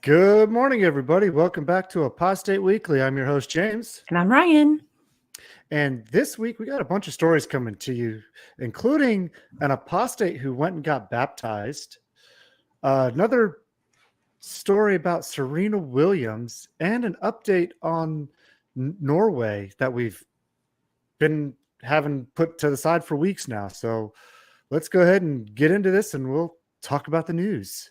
Good morning, everybody. Welcome back to Apostate Weekly. I'm your host, James. And I'm Ryan. And this week, we got a bunch of stories coming to you, including an apostate who went and got baptized, another story about Serena Williams, and an update on Norway that we've been having put to the side for weeks now. So let's go ahead and get into this, and we'll talk about the news.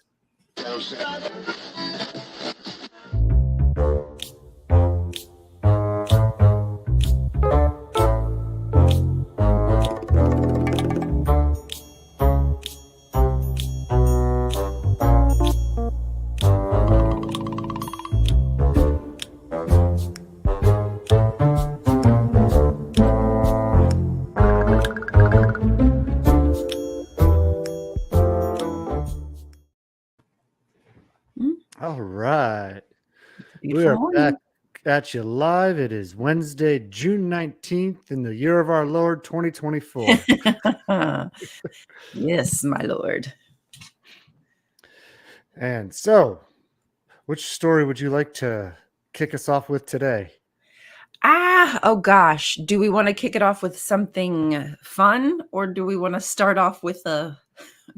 All right. We are back at you live. It is Wednesday, June 19th in the year of our Lord, 2024. Yes, my Lord. And so, which story would you like to kick us off with today? Oh gosh. Do we want to kick it off with something fun, or do we want to start off with a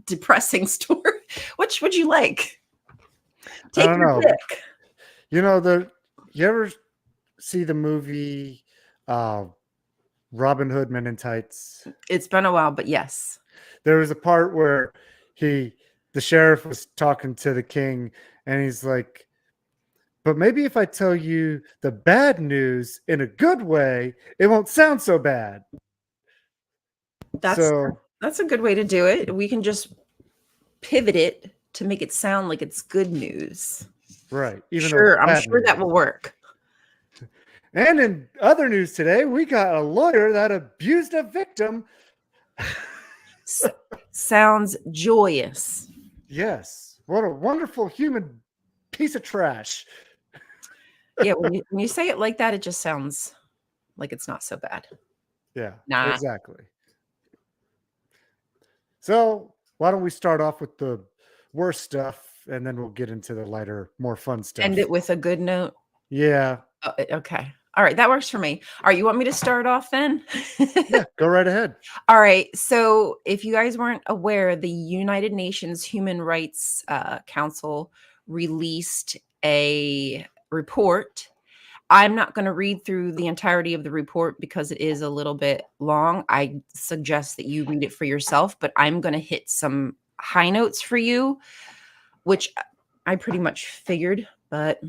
depressing story? Which would you like? I don't know. Pick. You know, you ever see the movie Robin Hood Men in Tights? It's been a while, but yes. There was a part where the sheriff was talking to the king, and he's like, but maybe if I tell you the bad news in a good way, it won't sound so bad. That's a good way to do it. We can just pivot it to make it sound like it's good news. Right. I'm sure that will work. And in other news today, we got a lawyer that abused a victim. Sounds joyous. Yes. What a wonderful human piece of trash. Yeah, when you say it like that, it just sounds like it's not so bad. Yeah, exactly. So why don't we start off with the worst stuff, and then we'll get into the lighter, more fun stuff. End it with a good note? Yeah. Okay. All right. That works for me. All right. You want me to start off then? Yeah, go right ahead. All right. So if you guys weren't aware, the United Nations Human Rights Council released a report. I'm not going to read through the entirety of the report because it is a little bit long. I suggest that you read it for yourself, but I'm going to hit some high notes for you, which I pretty much figured, but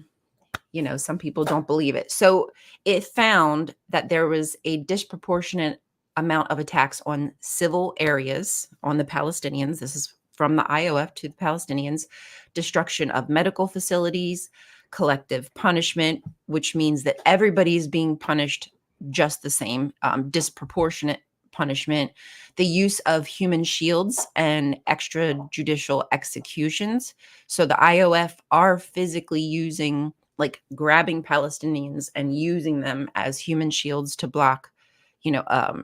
you know, some people don't believe it. So it found that there was a disproportionate amount of attacks on civil areas on the Palestinians. This is from the IOF to the Palestinians. Destruction of medical facilities, collective punishment, which means that everybody is being punished just the same, disproportionate punishment, the use of human shields and extrajudicial executions. So the IOF are physically using, like grabbing Palestinians and using them as human shields to block,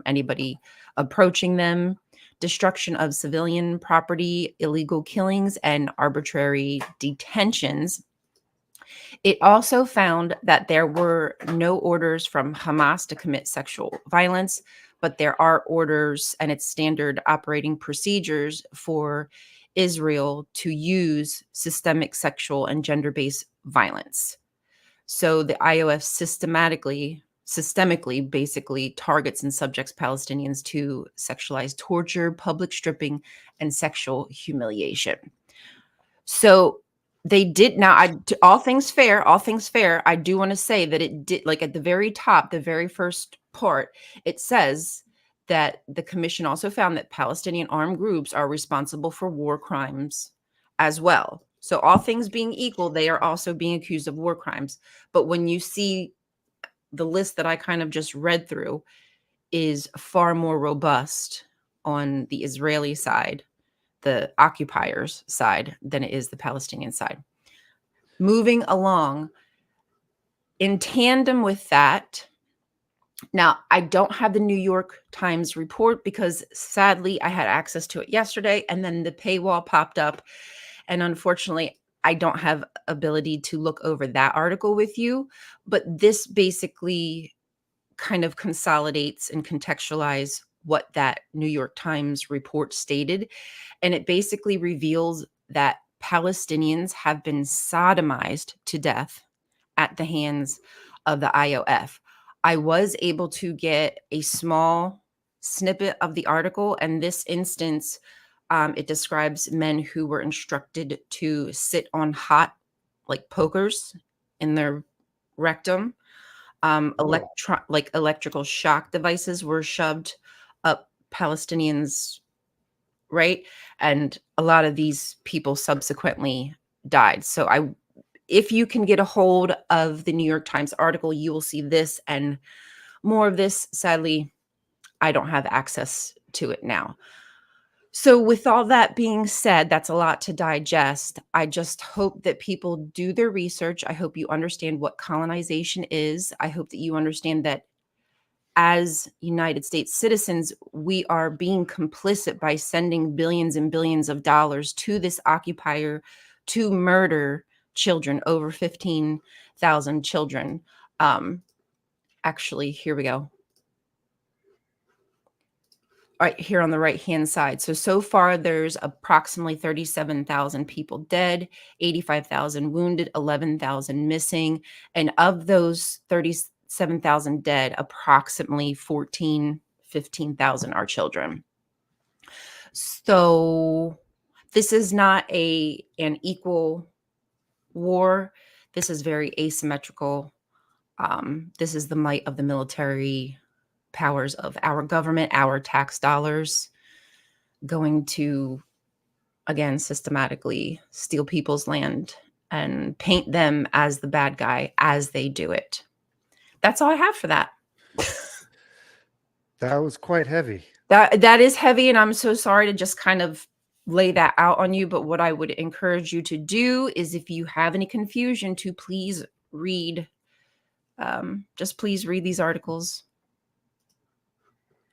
anybody approaching them, destruction of civilian property, illegal killings, and arbitrary detentions. It also found that there were no orders from Hamas to commit sexual violence, but there are orders and its standard operating procedures for Israel to use systemic sexual and gender-based violence. So the IOF systemically basically targets and subjects Palestinians to sexualized torture, public stripping, and sexual humiliation. So they did. Now, all things fair, I do want to say that it did, like at the very top, the very first part, it says that the commission also found that Palestinian armed groups are responsible for war crimes as well. So all things being equal, they are also being accused of war crimes. But when you see the list that I kind of just read through is far more robust on the Israeli side, the occupiers' side, than it is the Palestinian side. Moving along, in tandem with that, now I don't have the New York Times report because sadly I had access to it yesterday and then the paywall popped up. And unfortunately, I don't have ability to look over that article with you, but this basically kind of consolidates and contextualize what that New York Times report stated. And it basically reveals that Palestinians have been sodomized to death at the hands of the IOF. I was able to get a small snippet of the article, and this instance, it describes men who were instructed to sit on hot, like pokers, in their rectum. Electrical shock devices were shoved up Palestinians, right? And a lot of these people subsequently died. So if you can get a hold of the New York Times article, you will see this and more of this. Sadly, I don't have access to it now. So with all that being said, that's a lot to digest. I just hope that people do their research. I hope you understand what colonization is. I hope that you understand that as United States citizens, we are being complicit by sending billions and billions of dollars to this occupier to murder children, over 15,000 children. Actually, here we go. Right here on the right-hand side. So far, there's approximately 37,000 people dead, 85,000 wounded, 11,000 missing. And of those 37,000 dead, approximately 15,000 are children. So this is not an equal war. This is very asymmetrical. This is the might of the military powers of our government, our tax dollars, going to, again, systematically steal people's land and paint them as the bad guy as they do it. That's all I have for that. That was quite heavy. That is heavy, and I'm so sorry to just kind of lay that out on you. But what I would encourage you to do is, if you have any confusion, to please read. Just please read these articles.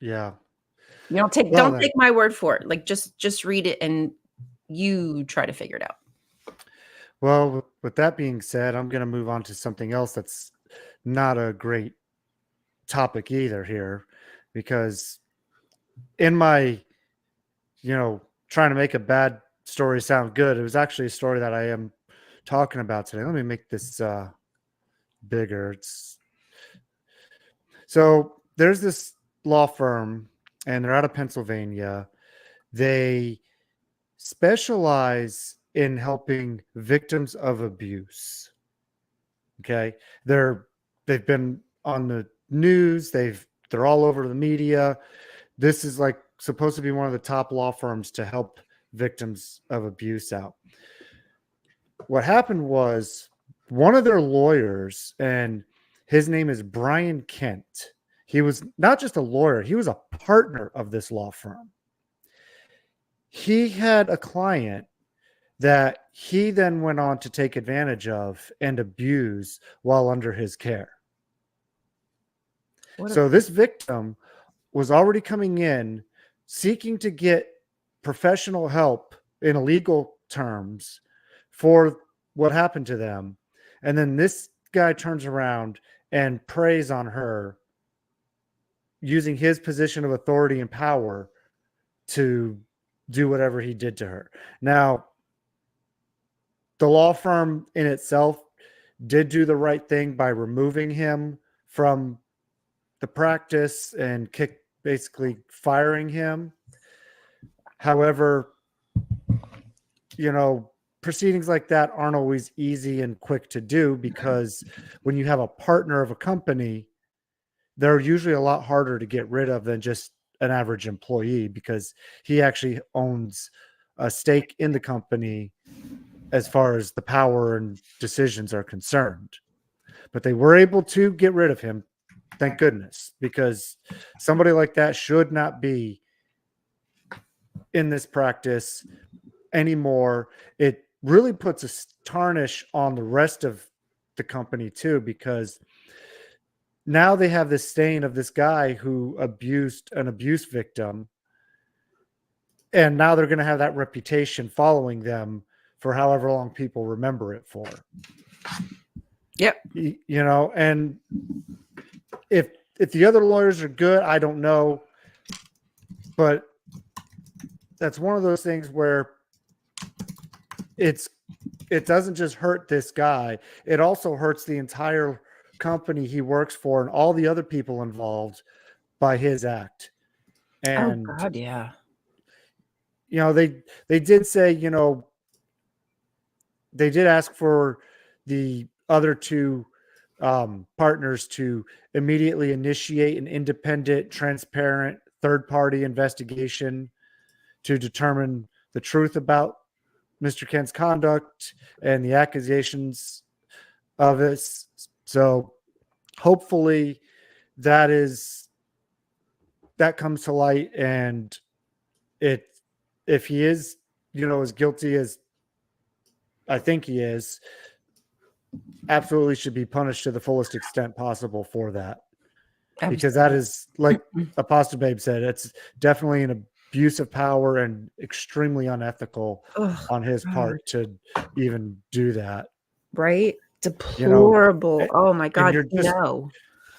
Yeah. You don't take my word for it. Like just read it and you try to figure it out. Well, with that being said, I'm going to move on to something else that's not a great topic either here, because in my, trying to make a bad story sound good, it was actually a story that I am talking about today. Let me make this bigger. So there's this law firm, and they're out of Pennsylvania. They specialize in helping victims of abuse. Okay. They've been on the news. They're all over the media. This is like supposed to be one of the top law firms to help victims of abuse out. What happened was, one of their lawyers, and his name is Brian Kent. He was not just a lawyer, he was a partner of this law firm. He had a client that he then went on to take advantage of and abuse while under his care. So this victim was already coming in seeking to get professional help in legal terms for what happened to them. And then this guy turns around and preys on her using his position of authority and power to do whatever he did to her. Now, the law firm in itself did do the right thing by removing him from the practice and basically firing him. However, proceedings like that aren't always easy and quick to do, because when you have a partner of a company, they're usually a lot harder to get rid of than just an average employee, because he actually owns a stake in the company as far as the power and decisions are concerned. But they were able to get rid of him, thank goodness, because somebody like that should not be in this practice anymore. It really puts a tarnish on the rest of the company too, because now they have this stain of this guy who abused an abuse victim, and now they're going to have that reputation following them for however long people remember it for. Yep. You know, and if the other lawyers are good, I don't know, but that's one of those things where it doesn't just hurt this guy, it also hurts the entire company he works for and all the other people involved by his act. And oh God, yeah. You know, they did say, you know, they did ask for the other two partners to immediately initiate an independent, transparent, third-party investigation to determine the truth about Mr. Kent's conduct and the accusations of this. So hopefully that comes to light, and if he is, you know, as guilty as I think he is, absolutely should be punished to the fullest extent possible for that. Because that is, like Apostate Babe said, it's definitely an abuse of power and extremely unethical on his part to even do that. Right? Deplorable. You know, oh my God,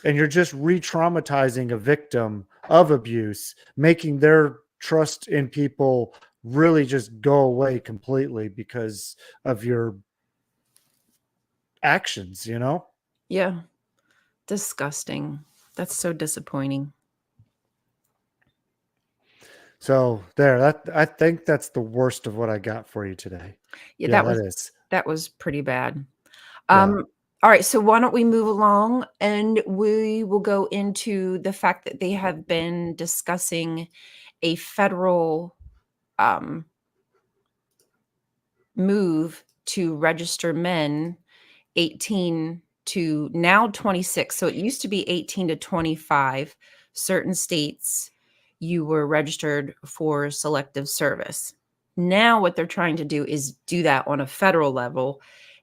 and you're just re-traumatizing a victim of abuse, making their trust in people really just go away completely because of your actions, you know? Yeah. Disgusting. That's so disappointing. So there, I think that's the worst of what I got for you today. Yeah, that was pretty bad. All right, so why don't we move along, and we will go into the fact that they have been discussing a federal move to register men 18 to now 26. So it used to be 18 to 25. Certain states, you were registered for selective service. Now what they're trying to do is do that on a federal level,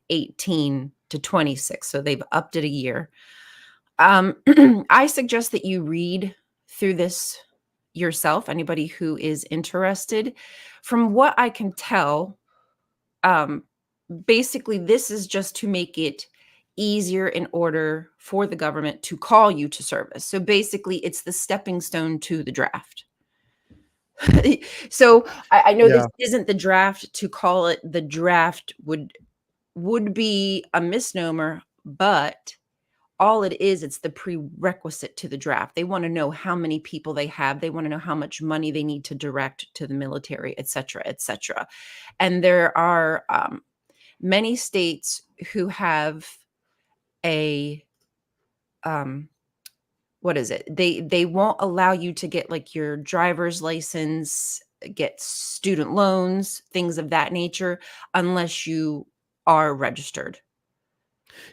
18 to 26. So they've upped it a year. I suggest that you read through this yourself, anybody who is interested. From what I can tell, basically this is just to make it easier in order for the government to call you to service. So basically it's the stepping stone to the draft. So I know this isn't the draft. To call it the draft would be a misnomer, but all it is, it's the prerequisite to the draft. They want to know how many people they have. They want to know how much money they need to direct to the military, et cetera, et cetera. And there are many states who have a what is it? They won't allow you to get like your driver's license, get student loans, things of that nature, unless you are registered.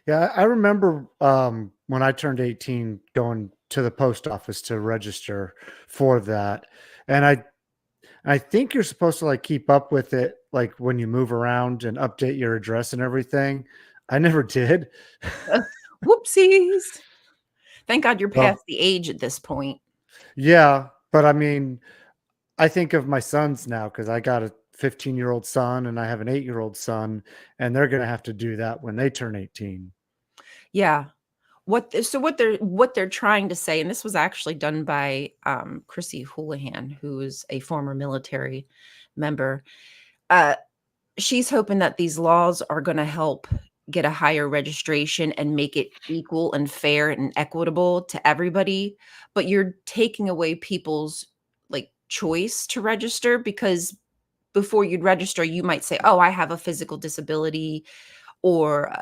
Yeah, I remember when I turned 18 going to the post office to register for that. And I think you're supposed to like keep up with it, like when you move around and update your address and everything. I never did. Whoopsies. Thank God you're Well, past the age at this point. yeah, but I mean, I think of my sons now because I got a 15-year-old son and I have an 8-year-old son, and they're going to have to do that when they turn 18. Yeah. What they're trying to say, and this was actually done by Chrissy Houlihan, who is a former military member. She's hoping that these laws are going to help get a higher registration and make it equal and fair and equitable to everybody. But you're taking away people's like choice to register, because before you'd register, you might say, oh, I have a physical disability or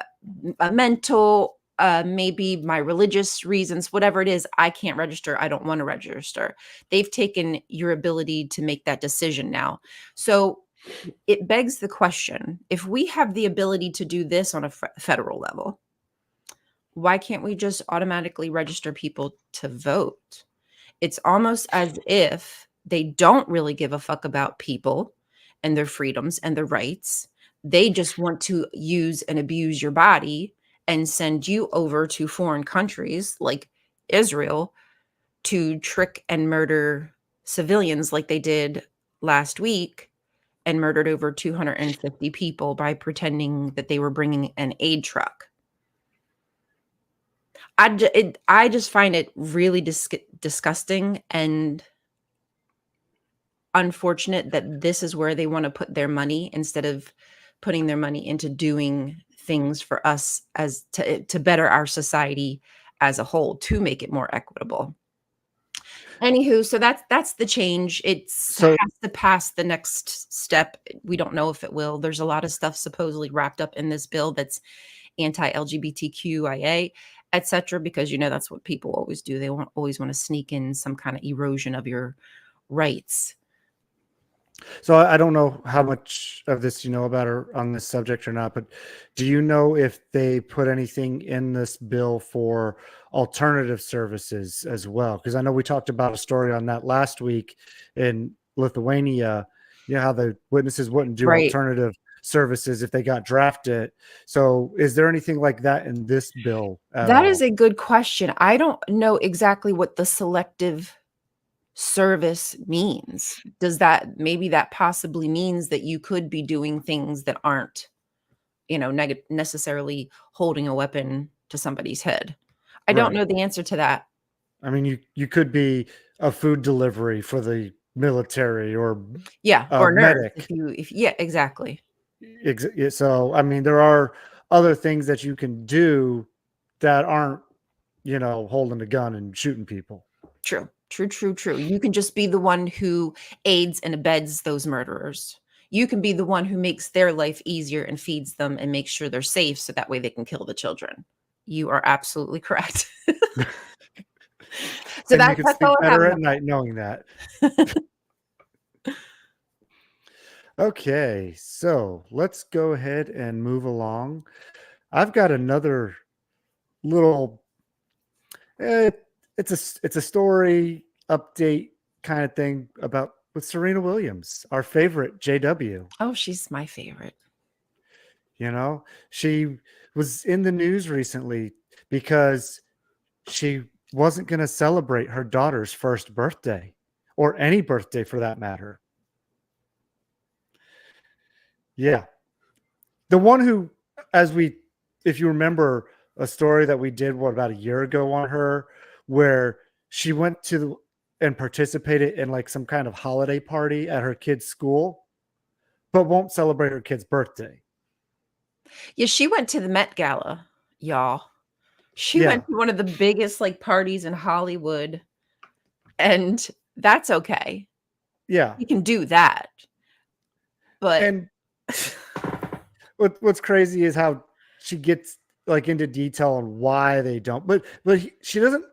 a mental, maybe my religious reasons, whatever it is, I can't register. I don't want to register. They've taken your ability to make that decision now. So it begs the question, if we have the ability to do this on a federal level, why can't we just automatically register people to vote? It's almost as if they don't really give a fuck about people and their freedoms and their rights. They just want to use and abuse your body and send you over to foreign countries like Israel to trick and murder civilians like they did last week, and murdered over 250 people by pretending that they were bringing an aid truck. I just find it really disgusting and unfortunate that this is where they want to put their money instead of putting their money into doing things for us as to better our society as a whole, to make it more equitable. Anywho, so that's the change. So has to pass the next step. We don't know if it will. There's a lot of stuff supposedly wrapped up in this bill that's anti-LGBTQIA, etc., because that's what people always do. They always want to sneak in some kind of erosion of your rights. So I don't know how much of this you know about or on this subject or not, but do you know if they put anything in this bill for alternative services as well? Because I know we talked about a story on that last week in Lithuania, how the witnesses wouldn't do Right. alternative services if they got drafted. So is there anything like that in this bill at That all? is a good question. I don't know exactly what the selective service means. Maybe that possibly means that you could be doing things that aren't, necessarily holding a weapon to somebody's head. I don't Right. know the answer to that. I mean, you could be a food delivery for the military or Yeah, a or nurse medic. if yeah, exactly. So, I mean, there are other things that you can do that aren't, holding a gun and shooting people. True. True, true, true. You can just be the one who aids and abets those murderers. You can be the one who makes their life easier and feeds them and makes sure they're safe so that way they can kill the children. You are absolutely correct. So And you can that's sleep all I have better at about night knowing that. that. Okay, so let's go ahead and move along. I've got another little eh, it's a story update kind of thing about with Serena Williams, our favorite JW. Oh, she's my favorite. She was in the news recently because she wasn't going to celebrate her daughter's first birthday or any birthday for that matter. Yeah. The one who, if you remember a story that we did, about a year ago on her, where she went to and participated in like some kind of holiday party at her kid's school, but won't celebrate her kid's birthday. Yeah, she went to the Met Gala, y'all. She Yeah. went to one of the biggest parties in Hollywood, and that's okay. Yeah. You can do that. But And what's crazy is how she gets into detail on why they don't, but she doesn't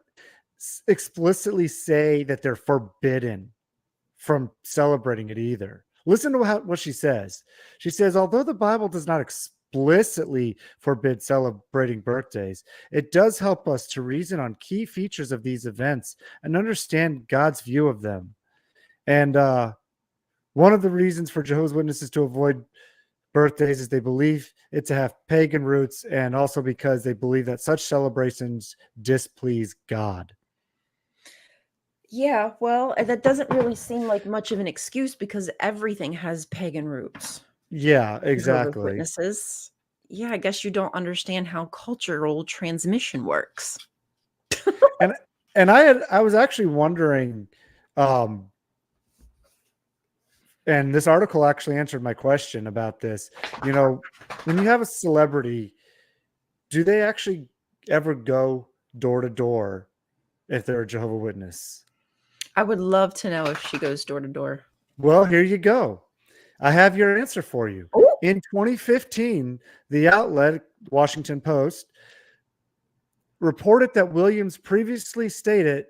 explicitly say that they're forbidden from celebrating it either. Listen to what she says. She says, although the Bible does not explicitly forbid celebrating birthdays, it does help us to reason on key features of these events and understand God's view of them. And one of the reasons for Jehovah's Witnesses to avoid birthdays is they believe it to have pagan roots, and also because they believe that such celebrations displease God. yeah, well, that doesn't really seem like much of an excuse because everything has pagan roots. Yeah, Jehovah's exactly. Witnesses. Yeah, I guess you don't understand how cultural transmission works. And I was actually wondering, and this article actually answered my question about this. When you have a celebrity, do they actually ever go door to door if they're a Jehovah's Witness? I would love to know if she goes door to door. Well, here you go. I have your answer for you. Ooh. In 2015, the outlet Washington Post reported that Williams previously stated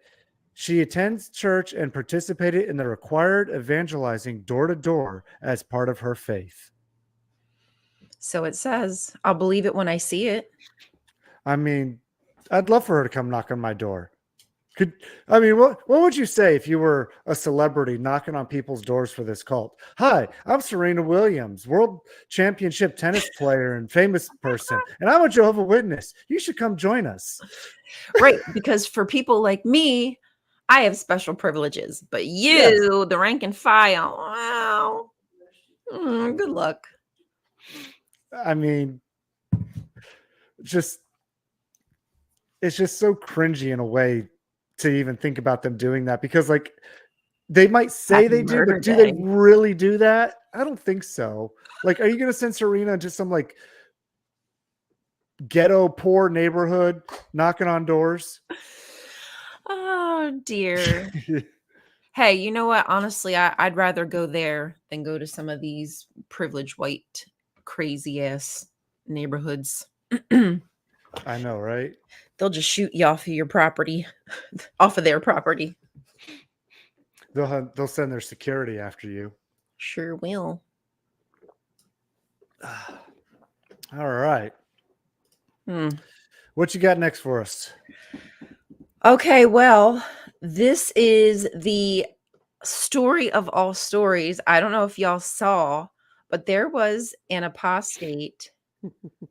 she attends church and participated in the required evangelizing door to door as part of her faith. So it says, I'll believe it when I see it. I mean, I'd love for her to come knock on my door. What would you say if you were a celebrity knocking on people's doors for this cult? Hi, I'm Serena Williams, world championship tennis player and famous person, and I'm a Jehovah's Witness. You should come join us. Right, because for people like me, I have special privileges, but you, Yes. the rank and file, wow. Good luck. I mean, just it's just so cringy in a way to even think about them doing that, because like they might say Happy they do, Murder but do they Day. really do that? I don't think so. Like, are you going to send Serena to some like ghetto poor neighborhood knocking on doors? Oh dear. Hey, you know what? Honestly, I'd rather go there than go to some of these privileged white crazy ass neighborhoods. I know, right? They'll just shoot you off of your property, off of their property. They'll send their security after you. Sure will. All right. Hmm. What you got next for us? Okay, well, this is the story of all stories. I don't know if y'all saw, but there was an apostate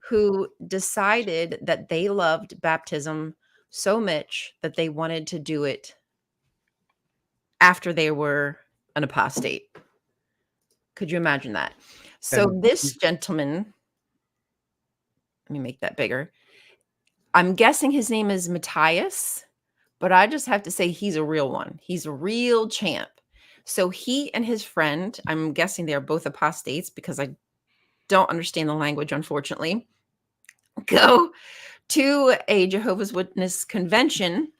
who decided that they loved baptism so much that they wanted to do it after they were an apostate. Could you imagine that? So And this gentleman, let me make that bigger. I'm guessing his name is Matthias, but I just have to say he's a real one. He's a real champ. So he and his friend, I'm guessing they're both apostates because I don't understand the language, unfortunately, go to a Jehovah's Witness convention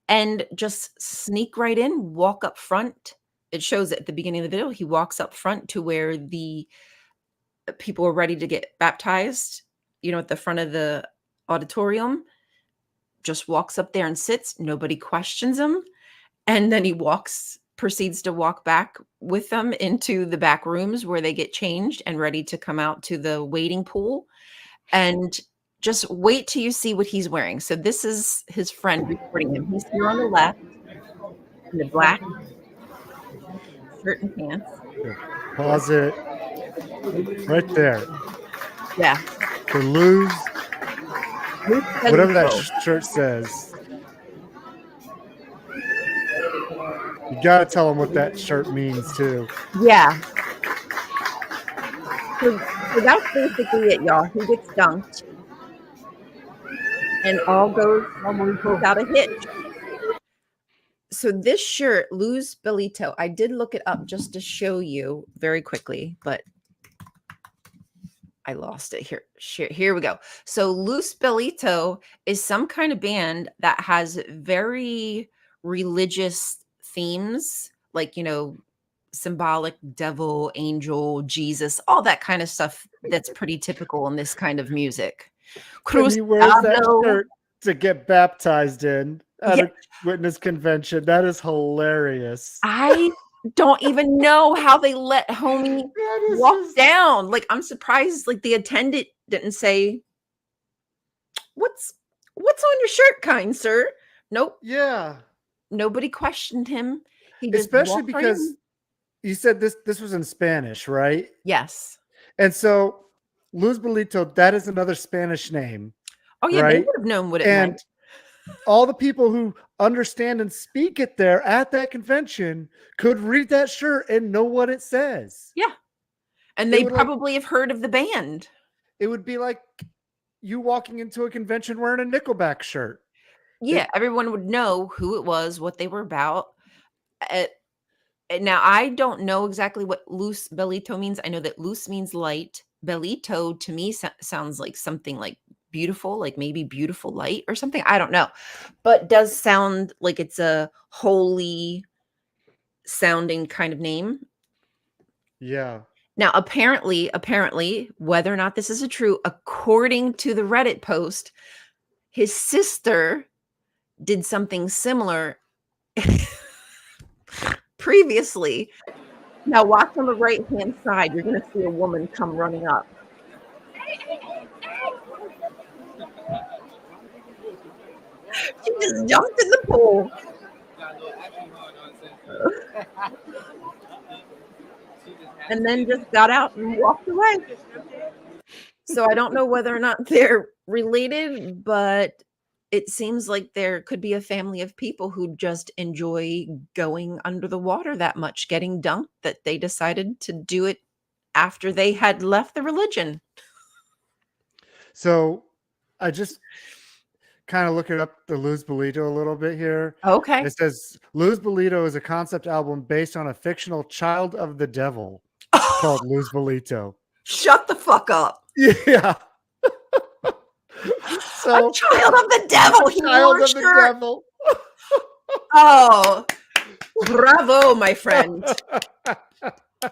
and just sneak right in, walk up front. It shows at the beginning of the video. He walks up front to where the people are ready to get baptized, at the front of the auditorium, just walks up there and sits. Nobody questions him. And then he proceeds to walk back with them into the back rooms where they get changed and ready to come out to the waiting pool. And just wait till you see what he's wearing. So this is his friend recording him. He's here on the left in the black shirt and pants. pause it right there. Yeah. To lose whatever that Belito. shirt says. You got to tell them what that shirt means too. Yeah. So that's basically it, y'all. He gets dunked. And all goes without a hitch. So this shirt, Luz Belito, I did look it up just to show you very quickly, but I lost it here. Here we go. So Luz Belito is some kind of band that has very religious themes, like, symbolic devil, angel, Jesus, all that kind of stuff that's pretty typical in this kind of music. And he wears that Cruzado. shirt to get baptized in at Yeah. a witness convention. That is hilarious. I don't even know how they let homie walk down. Like, I'm surprised, like, the attendant didn't say, what's on your shirt, kind sir? Nope. Yeah. Nobody questioned him. He just Especially walked right because in. you said this was in Spanish, right? Yes. And so Luz Belito, that is another Spanish name. Oh yeah, they right? would have known what it And meant. all the people who understand and speak it there at that convention could read that shirt and know what it says. Yeah. And they probably have heard of the band. It would be like you walking into a convention wearing a Nickelback shirt. Yeah, everyone would know who it was, what they were about. Now, I don't know exactly what Luz Belito means. I know that luz means light. Belito to me sounds like something like beautiful, like maybe beautiful light or something. I don't know. But does sound like it's a holy sounding kind of name. Yeah. Now, apparently, whether or not this is true, according to the Reddit post, his sister did something similar previously. Now, watch on the right-hand side. You're going to see a woman come running up. She just jumped in the pool. And then just got out and walked away. So I don't know whether or not they're related, but it seems like there could be a family of people who just enjoy going under the water that much, getting dunked, that they decided to do it after they had left the religion. So I just kind of looking up the Luz Bolito a little bit here. Okay. It says Luz Bolito is a concept album based on a fictional child of the devil called Luz Bolito. Shut the fuck up. Yeah. So a child of the devil. He child wore a of the shirt. devil. Oh, bravo, my friend.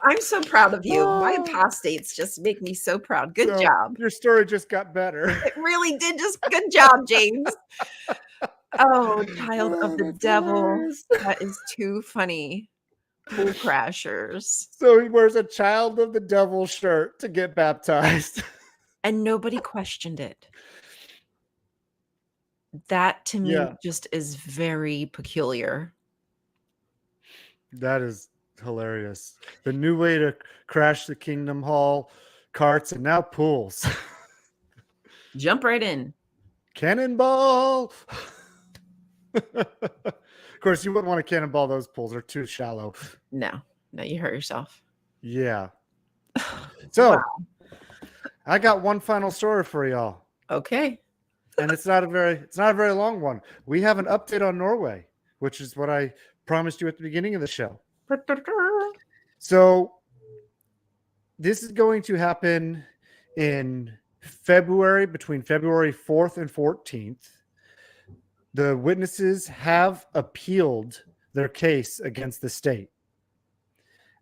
I'm so proud of you. My apostates just make me so proud. Good job. Your story just got better. It really did. Just good job, James. Oh, child of the devil. Hilarious. That is too funny. Pool crashers. So he wears a child of the devil shirt to get baptized. And nobody questioned it. That to me just is very peculiar. That is hilarious. The new way to crash the Kingdom Hall carts and now pools. Jump right in. Cannonball. Of course, you wouldn't want to cannonball those pools. They're too shallow. No, you hurt yourself. Yeah. So wow. I got one final story for y'all. Okay. And it's not a very long one. We have an update on Norway, which is what I promised you at the beginning of the show. So this is going to happen in February, between February 4th and 14th. The witnesses have appealed their case against the state.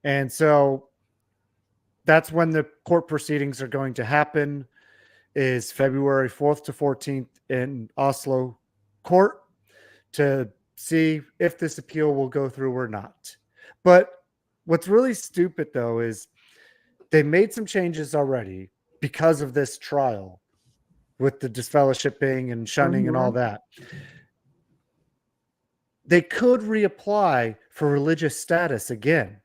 And so that's when the court proceedings are going to happen, is February 4th to 14th in Oslo court, to see if this appeal will go through or not. But what's really stupid, though, is they made some changes already because of this trial with the disfellowshipping and shunning and all that. They could reapply for religious status again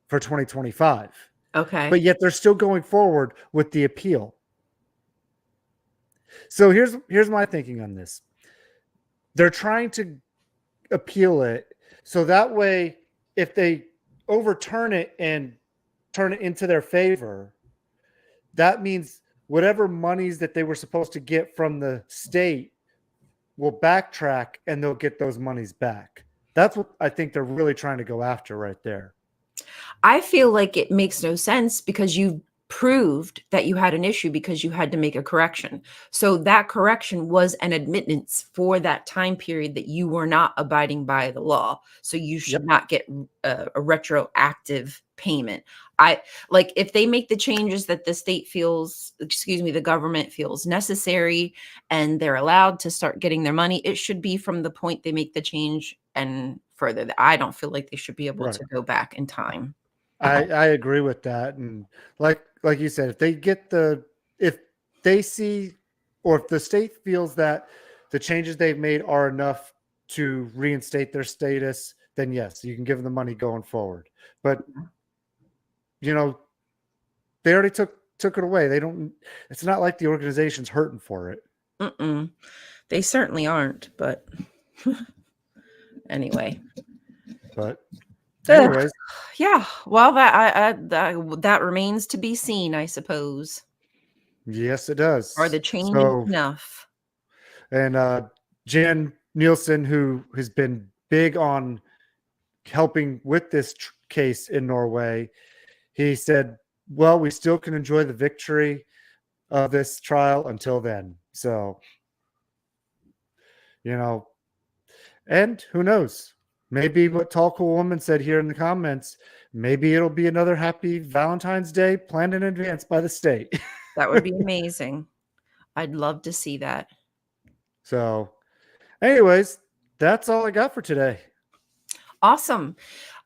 for 2025. Okay. But yet they're still going forward with the appeal. So here's my thinking on this. They're trying to appeal it so that way, if they overturn it and turn it into their favor, that means whatever monies that they were supposed to get from the state will backtrack and they'll get those monies back. That's what I think they're really trying to go after right there. I feel like it makes no sense because you proved that you had an issue because you had to make a correction. So that correction was an admittance for that time period that you were not abiding by the law. So you should not get a retroactive payment. If they make the changes that the government feels necessary and they're allowed to start getting their money, it should be from the point they make the change and further. I don't feel like they should be able to go back in time. I agree with that. And like you said, if they see, or if the state feels that the changes they've made are enough to reinstate their status, then yes, you can give them the money going forward. But they already took it away. It's not like the organization's hurting for it. They certainly aren't, but anyway. But anyways. Yeah, well, that remains to be seen, I suppose. Yes, it does. Are the changes enough? And Jan Nielsen, who has been big on helping with this case in Norway, he said, well, we still can enjoy the victory of this trial until then. So, and who knows? Maybe what Tall Cool Woman said here in the comments, maybe it'll be another happy Valentine's Day planned in advance by the state. That would be amazing. I'd love to see that. So, anyways, that's all I got for today. Awesome.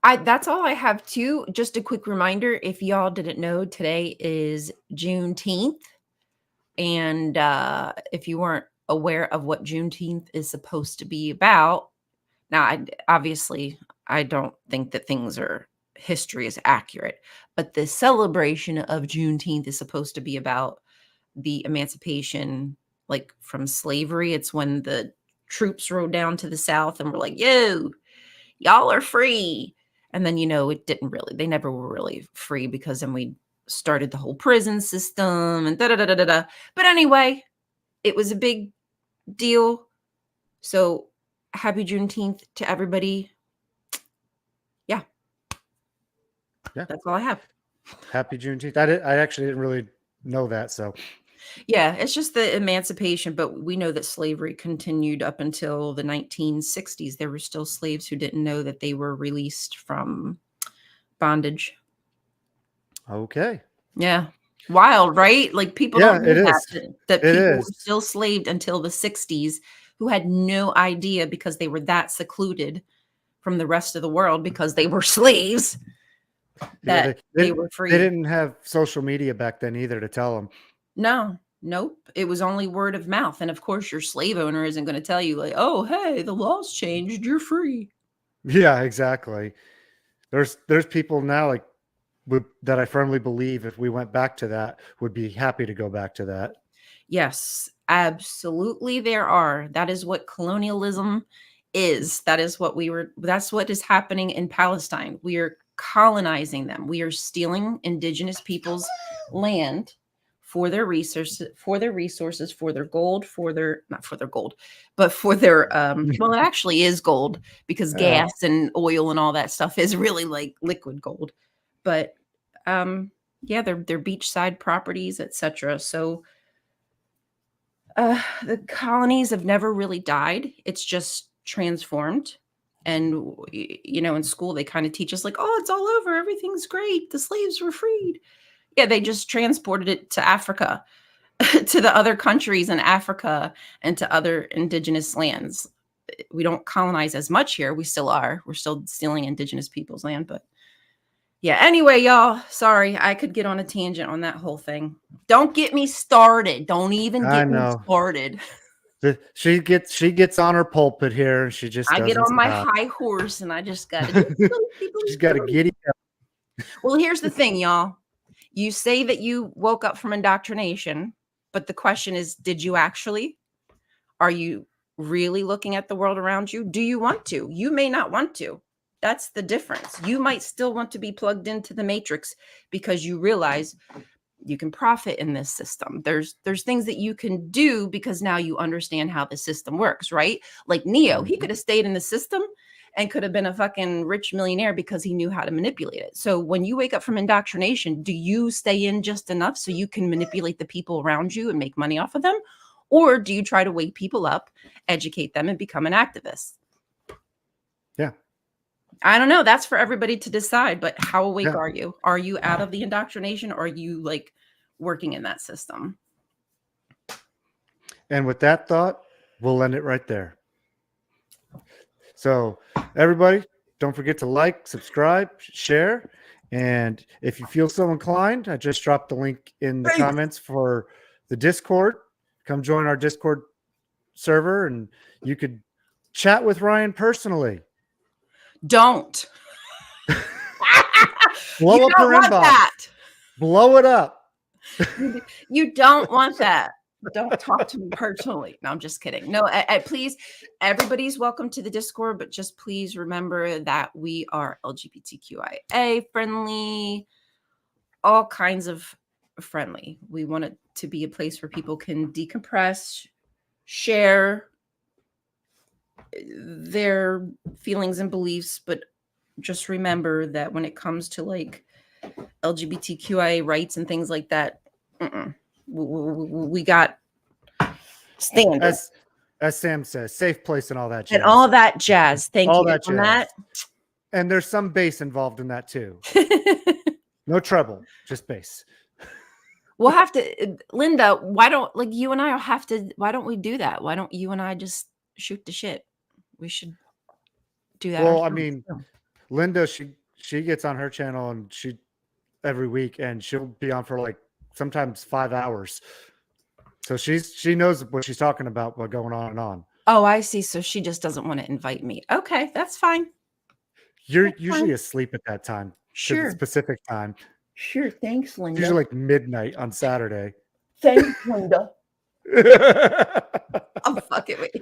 That's all I have too. Just a quick reminder, if y'all didn't know, today is Juneteenth. And if you weren't aware of what Juneteenth is supposed to be about, now, obviously, I don't think that history is accurate, but the celebration of Juneteenth is supposed to be about the emancipation, from slavery. It's when the troops rode down to the South and were like, yo, y'all are free. And then, it didn't really, they never were really free because then we started the whole prison system and da da da da da da. But anyway, it was a big deal. So happy Juneteenth to everybody. Yeah. Yeah. That's all I have. Happy Juneteenth. I actually didn't really know that. So Yeah, it's just the emancipation, but we know that slavery continued up until the 1960s. There were still slaves who didn't know that they were released from bondage. okay. Yeah. Wild, right? Like people Yeah, don't it know is. that It people were is. still slaved until the 60s who had no idea because they were that secluded from the rest of the world because they were slaves Yeah, that they they were they free. didn't have social media back then either to tell them. No, nope. It was only word of mouth. And of course, your slave owner isn't going to tell you, like, oh, hey, the laws changed. You're free. Yeah, exactly. There's people now like that I firmly believe if we went back to that would be happy to go back to that. Yes, absolutely. There are. That is what colonialism is. That's what is happening in Palestine. We are colonizing them. We are stealing indigenous people's land for their resources, for their gold, not for their gold, but for their, well, it actually is gold because Yeah. gas and oil and all that stuff is really like liquid gold. But, yeah, they're beachside properties, etc. So, the colonies have never really died. It's just transformed. And, in school, they kind of teach us, like, oh, it's all over. Everything's great. The slaves were freed. Yeah, they just transported it to Africa, to the other countries in Africa and to other indigenous lands. We don't colonize as much here. We still are. We're still stealing indigenous people's land. But yeah, anyway, y'all, sorry, I could get on a tangent on that whole thing. Don't get me started. Don't even I get me know. started. She gets on her pulpit here and she just I get doesn't on my stop. high horse and I just got to. She's got to giddy up. Well, here's the thing, y'all. You say that you woke up from indoctrination, but the question is, did you actually? Are you really looking at the world around you? Do you want to? You may not want to. That's the difference. You might still want to be plugged into the matrix because you realize you can profit in this system. There's things that you can do because now you understand how the system works, right? Like Neo, he could have stayed in the system and could have been a fucking rich millionaire because he knew how to manipulate it. So when you wake up from indoctrination, do you stay in just enough so you can manipulate the people around you and make money off of them? Or do you try to wake people up, educate them, and become an activist? Yeah. I don't know. That's for everybody to decide. But how awake Yeah. are you? Are you out of the indoctrination or are you like working in that system? And with that thought, we'll end it right there. So everybody, don't forget to like, subscribe, share. And if you feel so inclined, I just dropped the link in the comments for the Discord. Come join our Discord server and you could chat with Ryan personally. Don't. Blow You up don't her want inbox. that. Blow it up. You don't want that. Don't talk to me personally. No, I'm just kidding. No, please, everybody's welcome to the Discord, but just please remember that we are LGBTQIA friendly, all kinds of friendly. We want it to be a place where people can decompress, share their feelings and beliefs, but just remember that when it comes to like LGBTQIA rights and things like that, we got standards. As Sam says, safe place and all that jazz. And all that jazz. Thank all you. that On jazz. that. And there's some bass involved in that too. No treble, just bass. We'll have to, Linda, why don't like you and I have to, why don't we do that? Why don't you and I just shoot the shit? We should do that. Well, I mean, Linda, she gets on her channel and she every week and she'll be on for like sometimes 5 hours. So she knows what she's talking about, what going on and on. Oh, I see. So she just doesn't want to invite me. Okay, that's fine. You're usually asleep at that time. Sure. Specific time. Sure. Thanks, Linda. Usually like midnight on Saturday. Thanks, Linda. I'm fucking with you.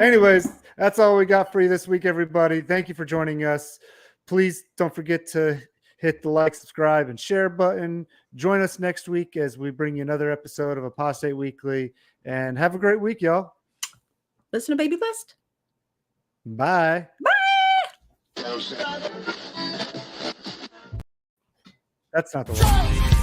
Anyways, that's all we got for you this week, everybody. Thank you for joining us. Please don't forget to hit the like, subscribe, and share button. Join us next week as we bring you another episode of Apostate Weekly. And have a great week, y'all. Listen to Baby Blessed. Bye. Bye. That's not the one.